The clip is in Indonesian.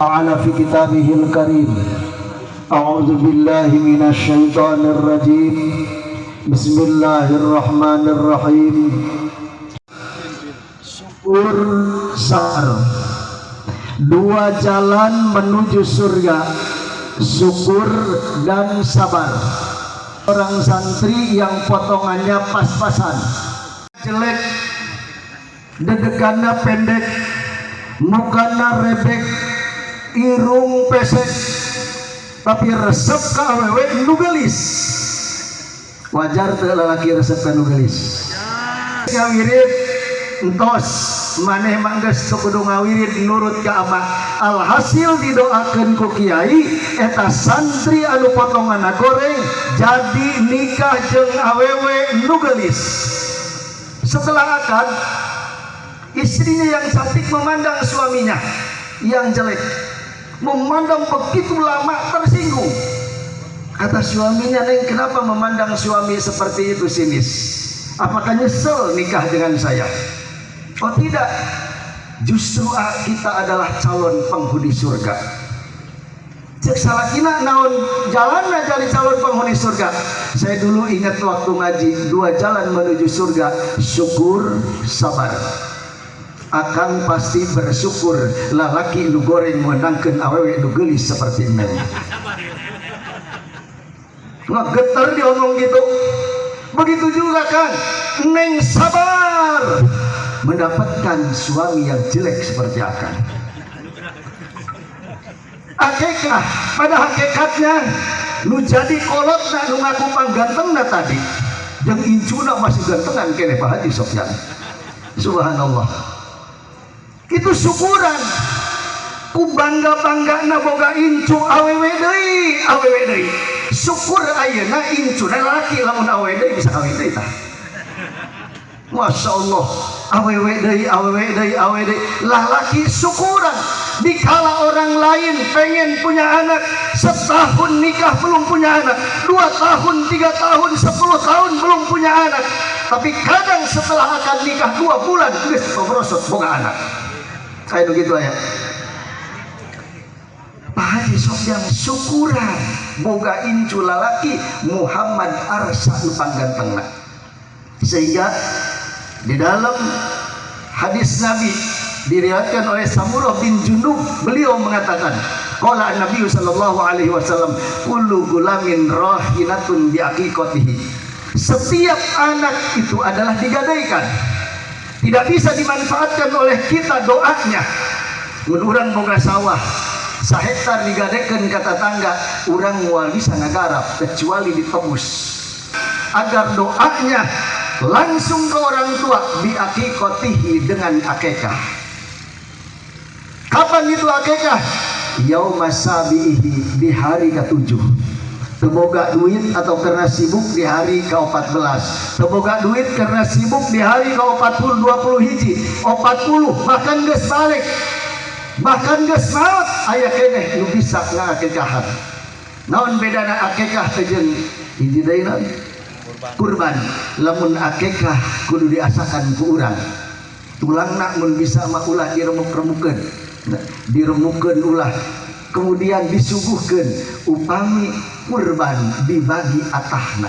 ta'ala fi kitabihil karim. A'udzu billahi minasy syaithanir rajim. Bismillahirrahmanirrahim. Syukur sabar. Dua jalan menuju surga, syukur dan sabar. Orang santri yang potongannya pas-pasan, jelek, dedekannya pendek, mukanya rebek, irung pesek, tapi resep ke awewe nu geulis. Wajar teu lalaki resep ka nu geulis. Ngawirid entos maneh manggeus kudu ngawirid nurut ka ama. Alhasil didoakeun ku kiai eta santri anu potonganna goreng jadi nikah jeung awewe nu geulis. Setelah akad, istrinya yang cantik memandang suaminya yang jelek, memandang begitu lama, tersinggung. Kata suaminya, "Neng, kenapa memandang suami seperti itu sinis? Apakah nyesel nikah dengan saya?" "Oh tidak, justru kita adalah calon penghuni surga." Cek salakina naon jalanna jadi calon penghuni surga. Saya dulu ingat waktu ngaji, dua jalan menuju surga, syukur, sabar. Akang pasti bersyukur lalaki nu goreng menangkeun awewe nu geulis seperti neng. Ngegeter diomong gitu. Begitu juga kan neng sabar mendapatkan suami yang jelek seperti akang. Akekah pada hakikatnya nu jadi kolotna nu ngaku panggantengna tadi jeung incuna masih gantengan kene Pak Haji Sofyan. Subhanallah. Itu syukuran ku bangga-banggana boga incu awewe deui. Syukur ayeuna incuna lalaki lamun awewe deui bisa kawin deui tah. Masya Allah, awewe deui lalaki syukuran. Dikala orang lain pengen punya anak, setahun nikah belum punya anak, 2 tahun, 3 tahun, 10 tahun belum punya anak, tapi kadang setelah akan nikah 2 bulan geus merosot boga anak. Kayak begitu ya. Pak Haji Sofyan syukuran boga incu lalaki Muhammad Arsa nu panggantengna. Sehingga di dalam hadis Nabi diriwayatkan oleh Samurah bin Jundub, beliau mengatakan, qala Nabi sallallahu alaihi wasallam, kullu gulamin rahinatun bi aqiqatihi. Setiap anak itu adalah digadaikan, tidak bisa dimanfaatkan oleh kita doanya. Mun urang boga sawah 1 hektar digadekeun ka tetangga, urang moal bisa ngagarap kecuali ditebus. Agar doanya langsung ke orang tua bi aqiqatihi dengan akekah. Kapan itu akekah? Yaumas sabihi, di hari ke-7. Teboga duit atau karena sibuk di hari ke-14. Teboga duit karena sibuk di hari ke-40, 20 hiji, 40 bahkan geus balik. Bahkan geus maot aya keneh nu bisa ngakekahan. Naon bedana akekah teh jeung hiji deui naon? Kurban. Lamun akekah kudu diasakan ku urang. Tulangna mun bisa mah ulah diremuk-remukeun. Diremukkeun ulah, kemudian disuguhkeun, upami kurban dibagi atahna.